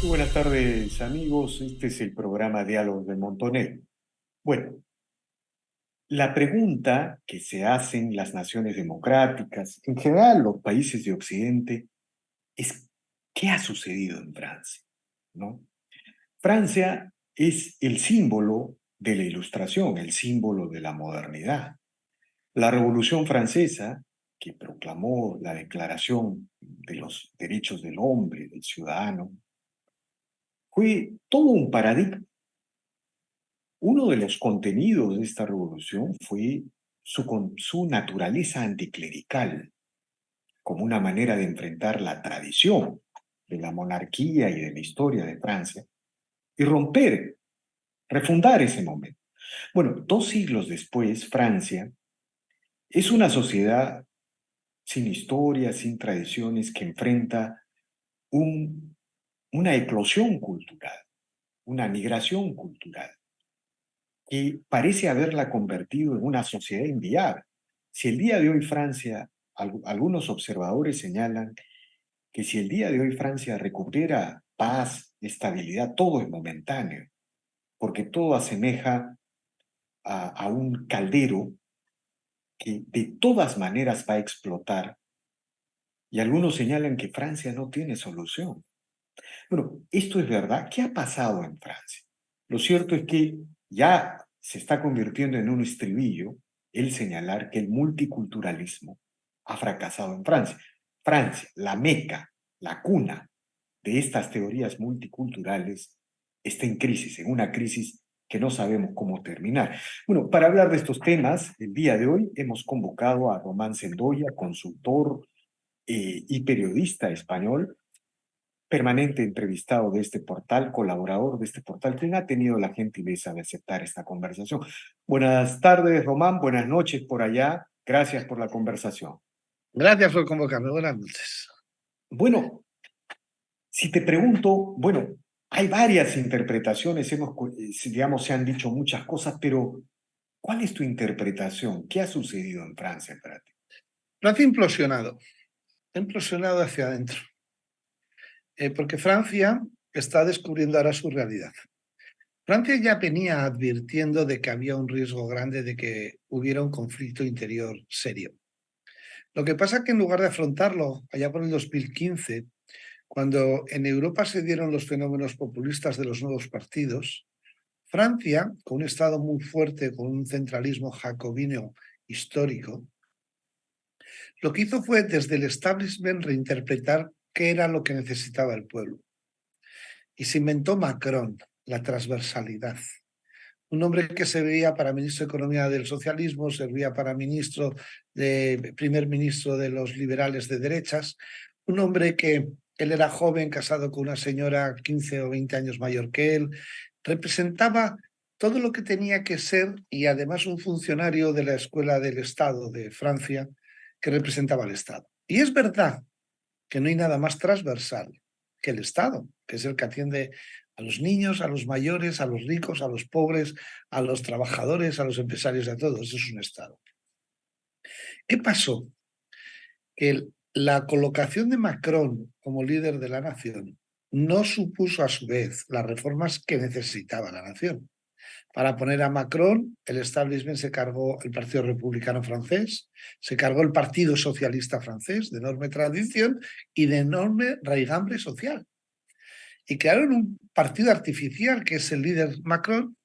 Muy buenas tardes, amigos. Este es el programa Diálogos de Montonero. Bueno, la pregunta que se hacen las naciones democráticas, en general los países de Occidente, es ¿qué ha sucedido en Francia? ¿No? Francia es el símbolo de la Ilustración, el símbolo de la modernidad. La Revolución Francesa, que proclamó la Declaración de los Derechos del Hombre, del Ciudadano, fue todo un paradigma. Uno de los contenidos de esta revolución fue su naturaleza anticlerical, como una manera de enfrentar la tradición de la monarquía y de la historia de Francia, y romper, refundar ese momento. Bueno, 2 siglos después, Francia es una sociedad sin historia, sin tradiciones, que enfrenta un, una eclosión cultural, una migración cultural que parece haberla convertido en una sociedad inviable. Si el día de hoy Francia, algunos observadores señalan que si el día de hoy Francia recupera paz, estabilidad, todo es momentáneo, porque todo asemeja a un caldero que de todas maneras va a explotar, y algunos señalan que Francia no tiene solución. Bueno, esto es verdad. ¿Qué ha pasado en Francia? Lo cierto es que ya se está convirtiendo en un estribillo el señalar que el multiculturalismo ha fracasado en Francia. Francia, la meca, la cuna de estas teorías multiculturales, está en crisis, en una crisis que no sabemos cómo terminar. Bueno, para hablar de estos temas, el día de hoy hemos convocado a Román Sendoya, consultor y periodista español, permanente entrevistado de este portal, colaborador de este portal, quien ha tenido la gentileza de aceptar esta conversación. Buenas tardes, Román, buenas noches por allá. Gracias por la conversación. Gracias por convocarme. Buenas noches. Bueno, si te pregunto, bueno, hay varias interpretaciones, digamos, se han dicho muchas cosas, pero ¿cuál es tu interpretación? ¿Qué ha sucedido en Francia para ti? Francia ha implosionado hacia adentro, porque Francia está descubriendo ahora su realidad. Francia ya venía advirtiendo de que había un riesgo grande de que hubiera un conflicto interior serio. Lo que pasa es que en lugar de afrontarlo allá por el 2015, cuando en Europa se dieron los fenómenos populistas de los nuevos partidos, Francia, con un Estado muy fuerte, con un centralismo jacobino histórico, lo que hizo fue desde el establishment reinterpretar qué era lo que necesitaba el pueblo. Y se inventó Macron, la transversalidad. Un hombre que servía para ministro de Economía del socialismo, servía para primer ministro de los liberales de derechas, un hombre que él era joven, casado con una señora 15 o 20 años mayor que él, representaba todo lo que tenía que ser, y además un funcionario de la Escuela del Estado de Francia que representaba al Estado. Y es verdad que no hay nada más transversal que el Estado, que es el que atiende a los niños, a los mayores, a los ricos, a los pobres, a los trabajadores, a los empresarios, a todos. Eso es un Estado. ¿Qué pasó? Que la colocación de Macron como líder de la nación no supuso a su vez las reformas que necesitaba la nación. Para poner a Macron, el establishment se cargó el Partido Republicano francés, se cargó el Partido Socialista francés, de enorme tradición y de enorme raigambre social. Y crearon un partido artificial, que es el líder Macron,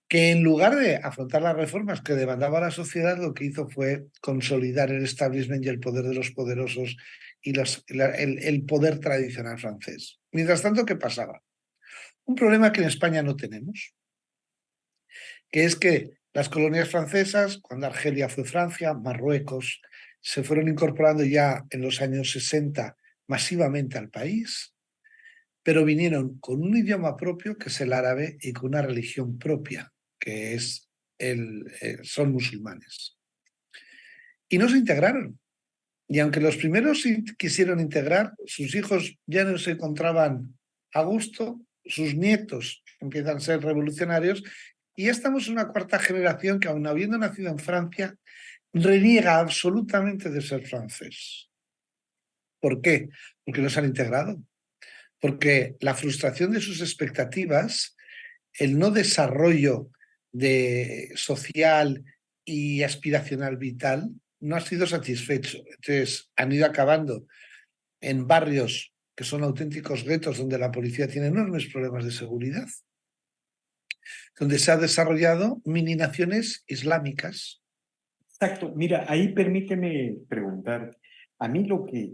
que en lugar de afrontar las reformas que demandaba la sociedad, lo que hizo fue consolidar el establishment y el poder de los poderosos y el poder tradicional francés. Mientras tanto, ¿qué pasaba? Un problema que en España no tenemos, que es que las colonias francesas, cuando Argelia fue Francia, Marruecos, se fueron incorporando ya en los años 60 masivamente al país, pero vinieron con un idioma propio, que es el árabe, y con una religión propia, que es son musulmanes. Y no se integraron. Y aunque los primeros quisieron integrar, sus hijos ya no se encontraban a gusto, sus nietos empiezan a ser revolucionarios, y ya estamos en una cuarta generación que, aun habiendo nacido en Francia, reniega absolutamente de ser francés. ¿Por qué? Porque no se han integrado. porque la frustración de sus expectativas, el no desarrollo social y aspiracional vital, no ha sido satisfecho. Entonces han ido acabando en barrios que son auténticos guetos donde la policía tiene enormes problemas de seguridad, donde se ha desarrollado mini naciones islámicas. Exacto. Mira, ahí permíteme preguntar, a mí lo que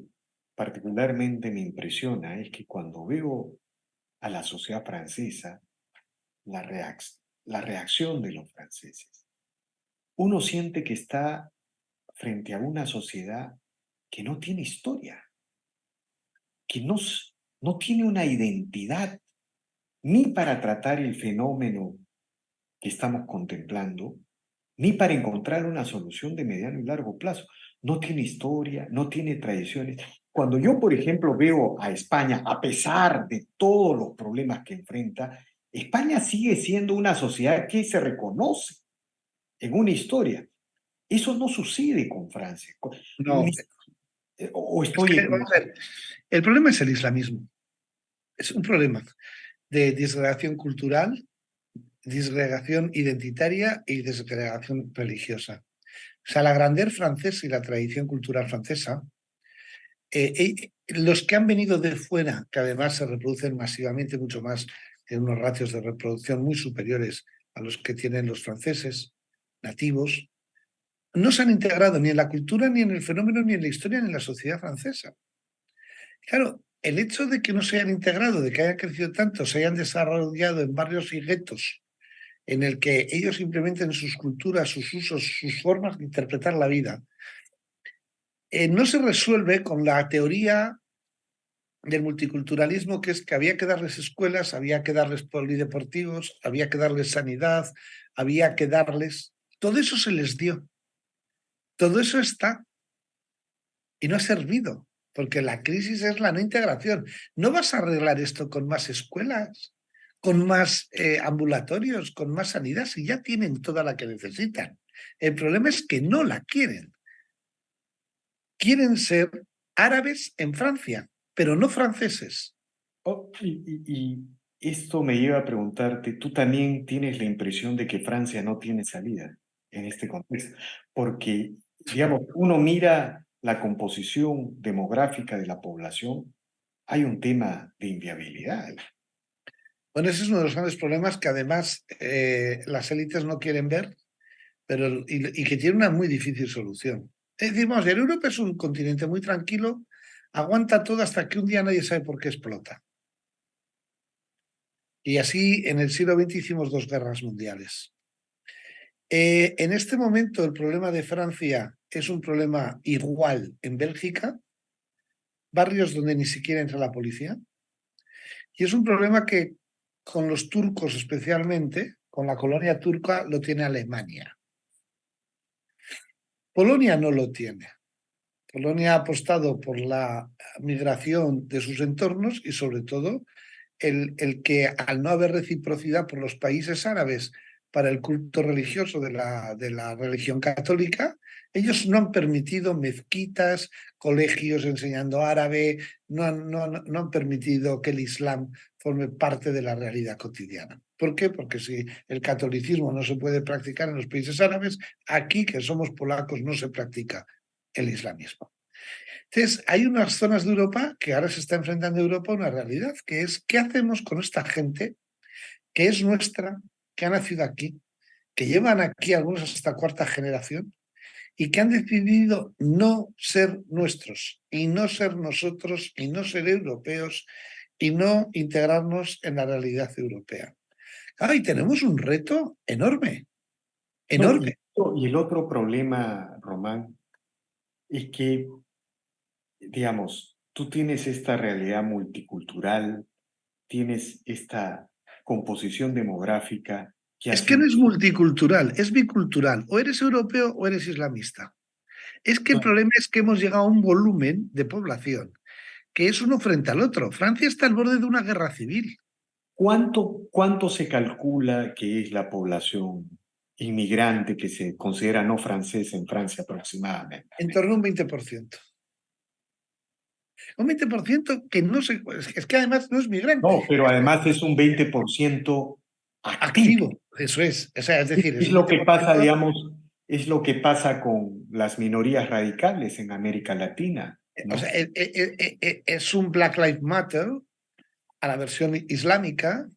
particularmente me impresiona es que cuando veo a la sociedad francesa, la reacción de los franceses, uno siente que está frente a una sociedad que no tiene historia, que no tiene una identidad ni para tratar el fenómeno que estamos contemplando, ni para encontrar una solución de mediano y largo plazo. No tiene historia, no tiene tradiciones. Cuando yo, por ejemplo, veo a España, a pesar de todos los problemas que enfrenta, España sigue siendo una sociedad que se reconoce en una historia. Eso no sucede con Francia. No, O es estoy que, vamos a equivocado. ver, el problema es el islamismo. Es un problema de disgregación cultural, disgregación identitaria y disgregación religiosa. O sea, la grandeur francesa y la tradición cultural francesa, los que han venido de fuera, que además se reproducen masivamente mucho más, en unos ratios de reproducción muy superiores a los que tienen los franceses nativos, no se han integrado ni en la cultura, ni en el fenómeno, ni en la historia, ni en la sociedad francesa. Claro, el hecho de que no se hayan integrado, de que hayan crecido tanto, se hayan desarrollado en barrios y guetos, en el que ellos implementen sus culturas, sus usos, sus formas de interpretar la vida, no se resuelve con la teoría del multiculturalismo, que es que había que darles escuelas, había que darles polideportivos, había que darles sanidad, había que darles... Todo eso se les dio, todo eso está y no ha servido, porque la crisis es la no integración. No vas a arreglar esto con más escuelas, con más ambulatorios, con más sanidad, si ya tienen toda la que necesitan. El problema es que no la quieren. Quieren ser árabes en Francia, pero no franceses. Oh, y esto me lleva a preguntarte, ¿tú también tienes la impresión de que Francia no tiene salida en este contexto? Porque, digamos, uno mira la composición demográfica de la población, hay un tema de inviabilidad. Bueno, ese es uno de los grandes problemas que además las élites no quieren ver, pero y que tiene una muy difícil solución. Es decir, vamos a ver, Europa es un continente muy tranquilo, aguanta todo hasta que un día nadie sabe por qué explota. Y así en el siglo XX hicimos dos guerras mundiales. En este momento el problema de Francia es un problema igual en Bélgica, barrios donde ni siquiera entra la policía, y es un problema que con los turcos especialmente, con la colonia turca, lo tiene Alemania. Polonia no lo tiene. Polonia ha apostado por la migración de sus entornos y sobre todo el que al no haber reciprocidad por los países árabes para el culto religioso de la religión católica, ellos no han permitido mezquitas, colegios enseñando árabe, no han permitido que el Islam forme parte de la realidad cotidiana. ¿Por qué? Porque si el catolicismo no se puede practicar en los países árabes, aquí que somos polacos no se practica el islamismo. Entonces, hay unas zonas de Europa que ahora se está enfrentando Europa a una realidad, que es qué hacemos con esta gente que es nuestra, que ha nacido aquí, que llevan aquí algunos hasta cuarta generación y que han decidido no ser nuestros y no ser nosotros y no ser europeos y no integrarnos en la realidad europea. Claro, y tenemos un reto enorme, No, enorme. y el otro problema, Román, es que, digamos, tú tienes esta realidad multicultural, tienes esta composición demográfica que Es hace que no un... es multicultural, es bicultural. O eres europeo o eres islamista. Es que el problema es que hemos llegado a un volumen de población que es uno frente al otro. Francia está al borde de una guerra civil, Cuánto se calcula que es la población inmigrante que se considera no francesa en Francia aproximadamente? en torno a un 20%. Un 20% que no se... Es que además no es migrante. No, pero además es un 20% activo. Activo, eso es. O sea, es decir, es Es un lo que pasa, 20%. digamos, es lo que pasa con las minorías radicales en América Latina, O sea, ¿no? es un Black Lives Matter a la versión islámica.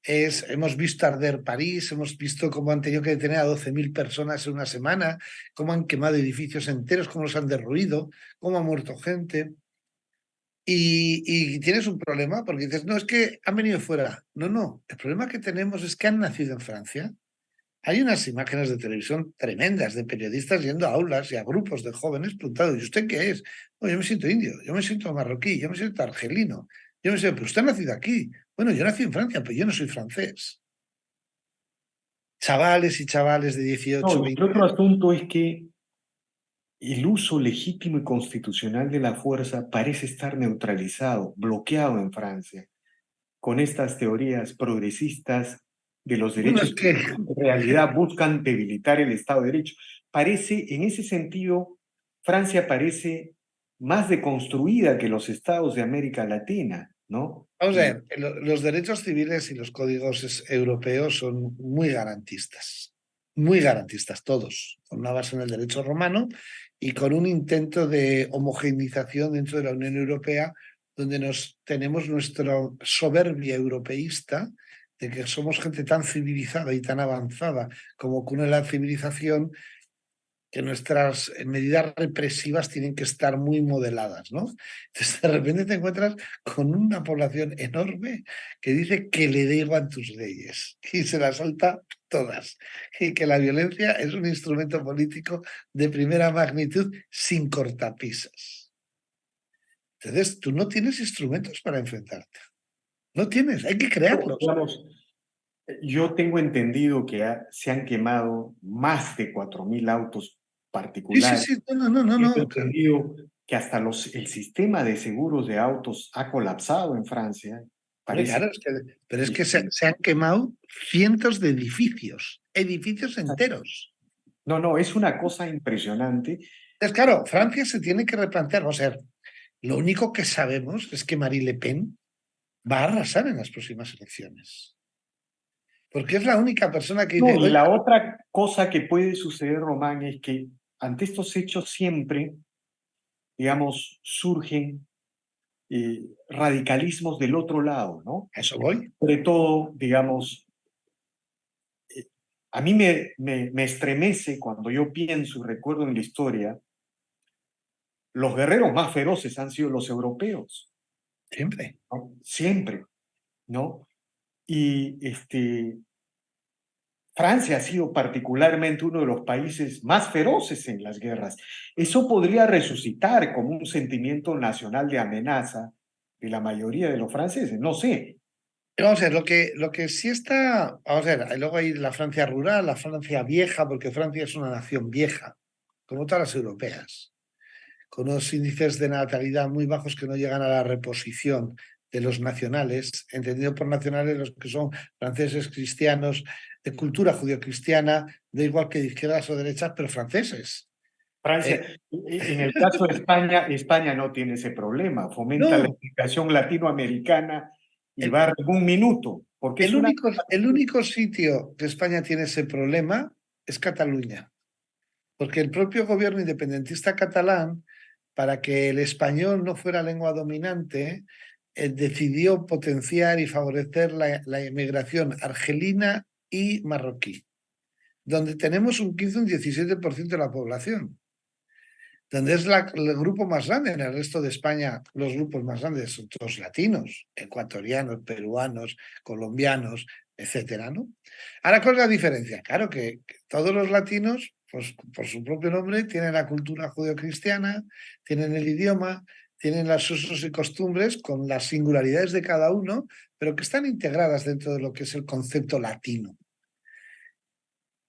Hemos visto arder París, hemos visto cómo han tenido que detener a 12.000 personas en una semana, cómo han quemado edificios enteros, cómo los han derruido, cómo ha muerto gente. Y tienes un problema porque dices, no, es que han venido fuera. No, no, el problema que tenemos es que han nacido en Francia. Hay unas imágenes de televisión tremendas de periodistas yendo a aulas y a grupos de jóvenes preguntando, ¿y usted qué es? "Oh, yo me siento indio, yo me siento marroquí, yo me siento argelino, yo me siento, pero usted ha nacido aquí. Bueno, yo nací en Francia, pero yo no soy francés. Chavales y chavales de No, 18, y 20 el otro años. asunto es que el uso legítimo y constitucional de la fuerza parece estar neutralizado, bloqueado en Francia, con estas teorías progresistas de los Bueno, es derechos que que, en realidad buscan debilitar el Estado de Derecho. Parece, en ese sentido, Francia parece más deconstruida que los estados de América Latina, ¿no? vamos a Y ver, los derechos civiles y los códigos europeos son muy garantistas todos, con una base en el derecho romano y con un intento de homogeneización dentro de la Unión Europea, donde tenemos nuestra soberbia europeísta de que somos gente tan civilizada y tan avanzada como cuna la civilización, que nuestras medidas represivas tienen que estar muy modeladas, ¿no? Entonces, de repente te encuentras con una población enorme que dice que le da igual tus leyes y se las salta todas. Y que la violencia es un instrumento político de primera magnitud sin cortapisas. Entonces, tú no tienes instrumentos para enfrentarte. No tienes, hay que no, crearlos. digamos, yo tengo entendido que se han quemado más de 4.000 autos Sí, sí, particulares. sí, no, no, no, Tengo no. entendido que hasta el sistema de seguros de autos ha colapsado en Francia. Hombre, Parece claro, pero es que este, se han quemado cientos de edificios, edificios enteros. no, no, es una cosa impresionante. Entonces, claro, Francia se tiene que replantear. O sea, lo único que sabemos es que Marie Le Pen va a arrasar en las próximas elecciones. Porque es la única persona que No, dice, y oye, la otra cosa que puede suceder, Román, es que ante estos hechos siempre, digamos, surgen radicalismos del otro lado, ¿no? a eso voy. Sobre todo, digamos, a mí me estremece cuando yo pienso y recuerdo en la historia, los guerreros más feroces han sido los europeos, Siempre. ¿no? Siempre, ¿no? Y Francia ha sido particularmente uno de los países más feroces en las guerras. Eso podría resucitar como un sentimiento nacional de amenaza de la mayoría de los franceses, no sé. Vamos a ver, lo que sí está, vamos a ver, luego hay la Francia rural, la Francia vieja, porque Francia es una nación vieja, como todas las europeas, con unos índices de natalidad muy bajos que no llegan a la reposición de los nacionales, entendido por nacionales los que son franceses, cristianos, de cultura judio-cristiana, da igual que de izquierdas o derechas, pero franceses. Francia, Eh, en el caso de España, España no tiene ese problema, fomenta la no, integración latinoamericana y el, va en un minuto, porque es una... el único sitio que España tiene ese problema es Cataluña, porque el propio gobierno independentista catalán, para que el español no fuera lengua dominante, decidió potenciar y favorecer la inmigración argelina y marroquí, donde tenemos un 15 o un 17% de la población, donde es el grupo más grande. En el resto de España los grupos más grandes son todos latinos, ecuatorianos, peruanos, colombianos, etcétera, ¿no? Ahora, ¿cuál es la diferencia? Claro que todos los latinos, pues por su propio nombre, tienen la cultura judeocristiana, tienen el idioma, tienen los usos y costumbres con las singularidades de cada uno, pero que están integradas dentro de lo que es el concepto latino.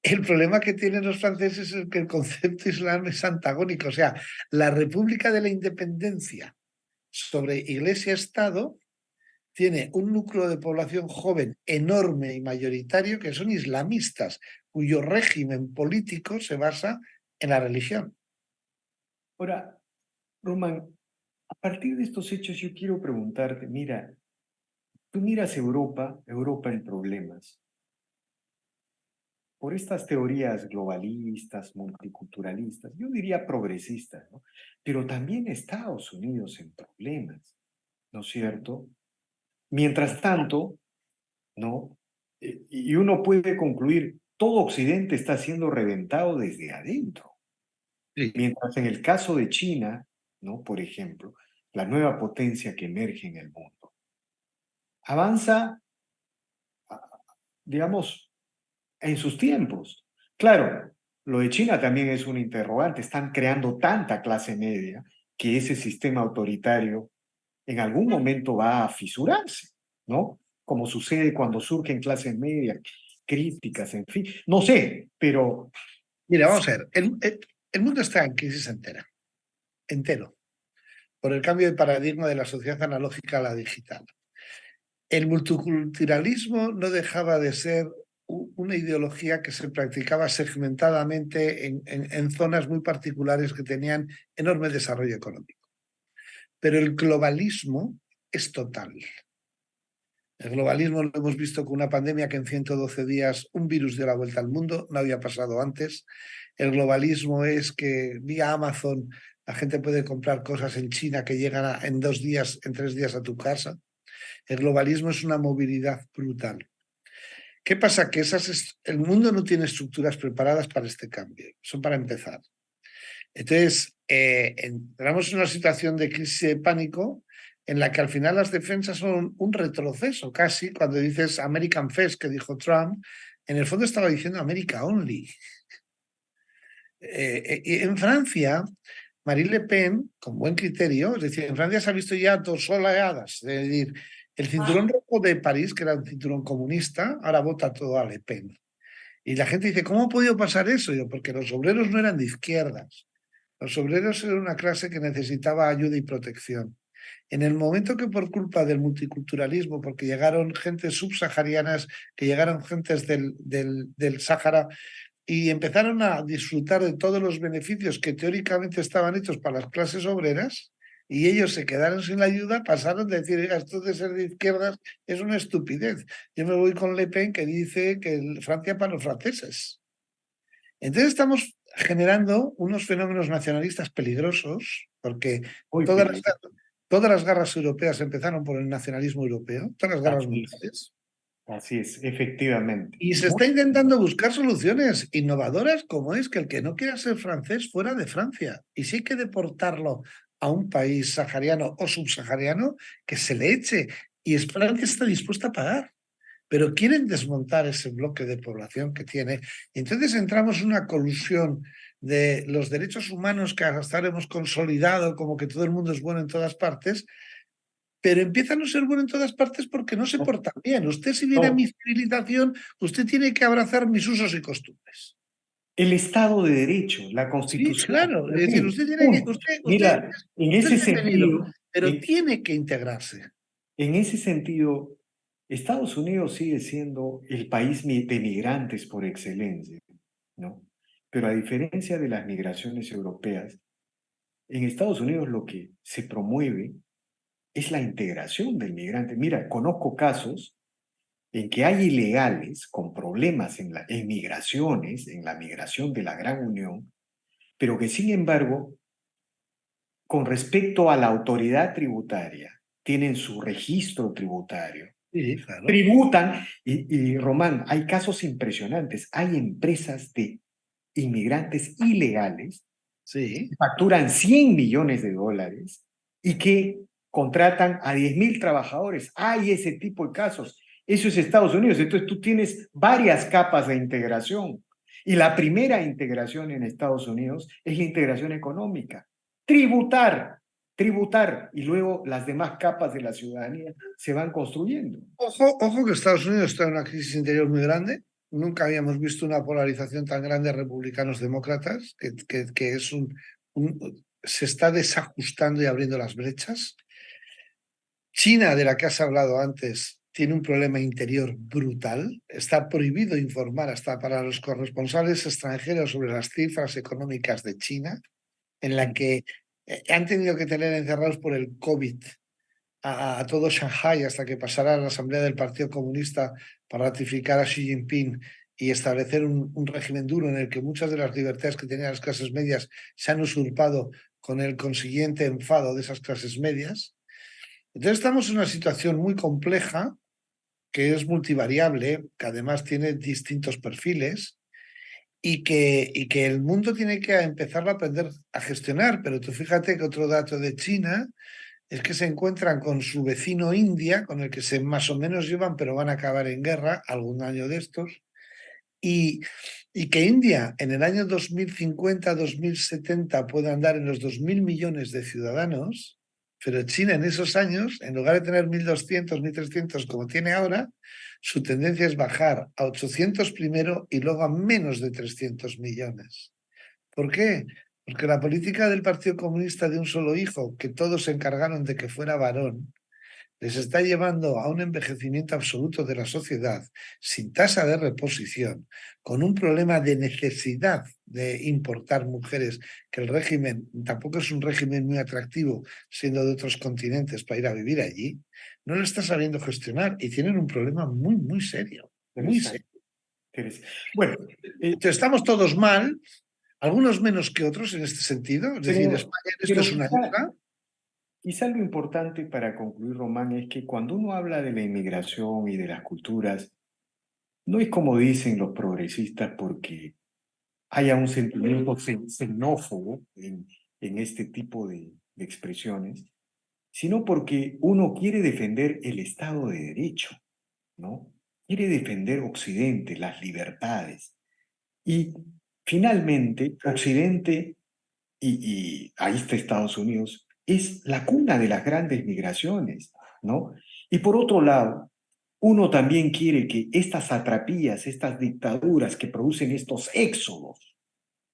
El problema que tienen los franceses es que el concepto islam es antagónico. O sea, la República de la Independencia sobre Iglesia-Estado tiene un núcleo de población joven enorme y mayoritario que son islamistas, cuyo régimen político se basa en la religión. Ahora, Roman, partir de estos hechos yo quiero preguntarte, mira, tú miras Europa, Europa en problemas, por estas teorías globalistas, multiculturalistas, yo diría progresistas, ¿no? Pero también Estados Unidos en problemas, ¿no es cierto? Mientras tanto, ¿no? Y uno puede concluir, todo Occidente está siendo reventado desde adentro. Sí. Mientras en el caso de China, ¿no? Por ejemplo, la nueva potencia que emerge en el mundo, avanza, digamos, en sus tiempos. Claro, lo de China también es un interrogante. Están creando tanta clase media que ese sistema autoritario en algún momento va a fisurarse, ¿no? Como sucede cuando surgen clases medias, críticas, en fin. No sé, pero Mira, vamos a ver, el mundo está en crisis entera, entero, por el cambio de paradigma de la sociedad analógica a la digital. El multiculturalismo no dejaba de ser una ideología que se practicaba segmentadamente en zonas muy particulares que tenían enorme desarrollo económico. Pero el globalismo es total. El globalismo lo hemos visto con una pandemia que en 112 días un virus dio la vuelta al mundo, no había pasado antes. El globalismo es que vía Amazon la gente puede comprar cosas en China que llegan en 2 días, en 3 días a tu casa. El globalismo es una movilidad brutal. ¿Qué pasa? Que el mundo no tiene estructuras preparadas para este cambio. Son para empezar. Entonces, entramos en una situación de crisis de pánico en la que al final las defensas son un retroceso casi. Cuando dices American First, que dijo Trump, en el fondo estaba diciendo America Only. Y en Francia, Marine Le Pen, con buen criterio, es decir, en Francia se ha visto ya dos oleadas, es decir, el cinturón rojo de París, que era un cinturón comunista, ahora vota todo a Le Pen. Y la gente dice, ¿cómo ha podido pasar eso? Yo, porque los obreros no eran de izquierdas. Los obreros eran una clase que necesitaba ayuda y protección. En el momento que por culpa del multiculturalismo, porque llegaron gentes subsaharianas, que llegaron gentes del Sáhara y empezaron a disfrutar de todos los beneficios que teóricamente estaban hechos para las clases obreras, y ellos se quedaron sin la ayuda, pasaron de decir, esto de ser de izquierdas es una estupidez. Yo me voy con Le Pen, que dice que Francia para los franceses. Entonces estamos generando unos fenómenos nacionalistas peligrosos, porque muy todas las, peligroso. todas las guerras europeas empezaron por el nacionalismo europeo, todas las guerras mundiales. Así es, efectivamente. Y se está intentando buscar soluciones innovadoras, como es que el que no quiera ser francés fuera de Francia. Y si hay que deportarlo a un país sahariano o subsahariano, que se le eche. Y Francia está dispuesta a pagar. Pero quieren desmontar ese bloque de población que tiene. Y entonces entramos en una colusión de los derechos humanos que hasta ahora hemos consolidado como que todo el mundo es bueno en todas partes, pero empieza a no ser bueno en todas partes porque no se No, portan bien. Usted, si viene a mi no. civilización, usted tiene que abrazar mis usos y costumbres. El Estado de Derecho, la Sí, Constitución, claro. Es en decir, fin, usted tiene que, punto. Mira, usted es bienvenido, pero tiene que integrarse. en ese sentido, Estados Unidos sigue siendo el país de migrantes por excelencia, ¿no? Pero a diferencia de las migraciones europeas, en Estados Unidos lo que se promueve es la integración del migrante. Mira, conozco casos en que hay ilegales con problemas en migraciones, en la migración de la Gran Unión, pero que sin embargo, con respecto a la autoridad tributaria, tienen su registro tributario, Sí, claro. tributan, y Román, hay casos impresionantes, hay empresas de inmigrantes ilegales Sí. que facturan 100 millones de dólares y que contratan a 10.000 trabajadores. Hay ese tipo de casos. Eso es Estados Unidos. Entonces tú tienes varias capas de integración. Y la primera integración en Estados Unidos es la integración económica. Tributar, tributar. Y luego las demás capas de la ciudadanía se van construyendo. Ojo, ojo que Estados Unidos está en una crisis interior muy grande. Nunca habíamos visto una polarización tan grande de republicanos-demócratas, que es se está desajustando y abriendo las brechas. China, de la que has hablado antes, tiene un problema interior brutal. Está prohibido informar hasta para los corresponsales extranjeros sobre las cifras económicas de China, en la que han tenido que tener encerrados por el COVID a todo Shanghái hasta que pasara la Asamblea del Partido Comunista para ratificar a Xi Jinping y establecer un régimen duro en el que muchas de las libertades que tenían las clases medias se han usurpado con el consiguiente enfado de esas clases medias. Entonces estamos en una situación muy compleja que es multivariable, que además tiene distintos perfiles y que el mundo tiene que empezar a aprender a gestionar. Pero tú fíjate que otro dato de China es que se encuentran con su vecino India, con el que se más o menos llevan, pero van a acabar en guerra algún año de estos, y que India en el año 2050-2070 puede andar en los 2.000 millones de ciudadanos, pero China en esos años, en lugar de tener 1.200, 1.300 como tiene ahora, su tendencia es bajar a 800 primero y luego a menos de 300 millones. ¿Por qué? Porque la política del Partido Comunista de un solo hijo, que todos se encargaron de que fuera varón, les está llevando a un envejecimiento absoluto de la sociedad, sin tasa de reposición, con un problema de necesidad de importar mujeres, que el régimen tampoco es un régimen muy atractivo, siendo de otros continentes, para ir a vivir allí, no lo está sabiendo gestionar y tienen un problema muy, muy serio, muy serio. Bueno, entonces, estamos todos mal, algunos menos que otros en este sentido, es decir, España esto es una isla. Quizá lo importante para concluir, Román, es que cuando uno habla de la inmigración y de las culturas, no es como dicen los progresistas porque haya un sentimiento xenófobo en este tipo de expresiones, sino porque uno quiere defender el Estado de Derecho, ¿no? Quiere defender Occidente, las libertades. Y finalmente, Occidente, y ahí está Estados Unidos, es la cuna de las grandes migraciones, ¿no? Y por otro lado, uno también quiere que estas satrapías, estas dictaduras que producen estos éxodos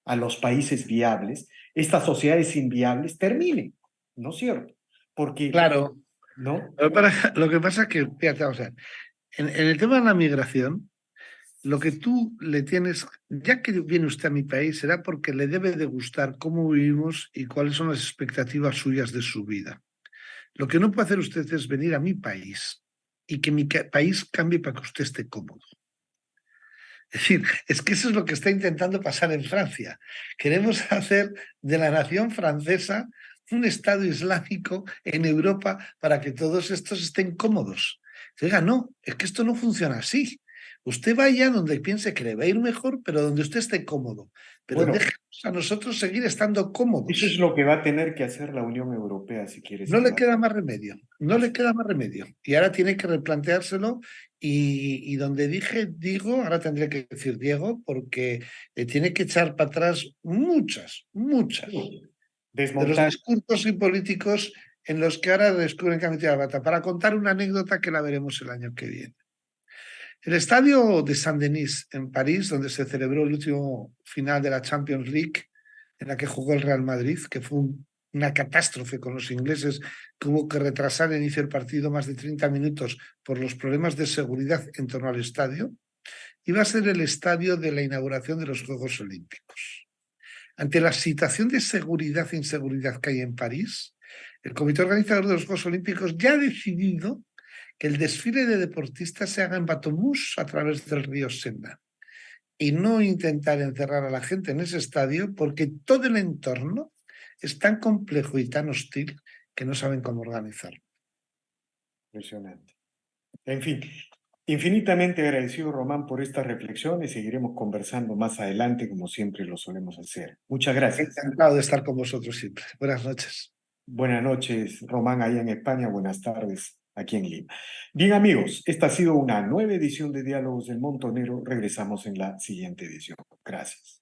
a los países viables, estas sociedades inviables, terminen, ¿no es cierto? Porque, claro, ¿no? Lo que pasa es que, fíjate, o sea, en el tema de la migración, lo que tú le tienes, ya que viene usted a mi país, será porque le debe de gustar cómo vivimos y cuáles son las expectativas suyas de su vida. Lo que no puede hacer usted es venir a mi país y que mi país cambie para que usted esté cómodo. Es decir, es que eso es lo que está intentando pasar en Francia. Queremos hacer de la nación francesa un Estado islámico en Europa para que todos estos estén cómodos. Oiga, no, es que esto no funciona así. Usted vaya donde piense que le va a ir mejor, pero donde usted esté cómodo. Pero Bueno, déjenos a nosotros seguir estando cómodos. eso es lo que va a tener que hacer la Unión Europea si quiere No le salvar. queda más remedio, no le queda más remedio. Y ahora tiene que replanteárselo y donde digo, ahora tendré que decir Diego, porque tiene que echar para atrás muchas de los discursos y políticos en los que ahora descubren que han metido la pata. Para contar una anécdota que la veremos el año que viene. El estadio de Saint-Denis en París, donde se celebró el último final de la Champions League, en la que jugó el Real Madrid, que fue una catástrofe con los ingleses, que hubo que retrasar el inicio del partido más de 30 minutos por los problemas de seguridad en torno al estadio, iba a ser el estadio de la inauguración de los Juegos Olímpicos. Ante la situación de seguridad e inseguridad que hay en París, el comité organizador de los Juegos Olímpicos ya ha decidido que el desfile de deportistas se haga en Bateau-Mouche a través del río Sena y no intentar encerrar a la gente en ese estadio porque todo el entorno es tan complejo y tan hostil que no saben cómo organizarlo. Impresionante. En fin, infinitamente agradecido, Román, por estas reflexiones. Seguiremos conversando más adelante, como siempre lo solemos hacer. Muchas gracias. Encantado de estar con vosotros siempre. Buenas noches. Buenas noches, Román, allá en España. Buenas tardes, aquí en Lima. Bien, amigos, esta ha sido una nueva edición de Diálogos del Montonero. Regresamos en la siguiente edición. Gracias.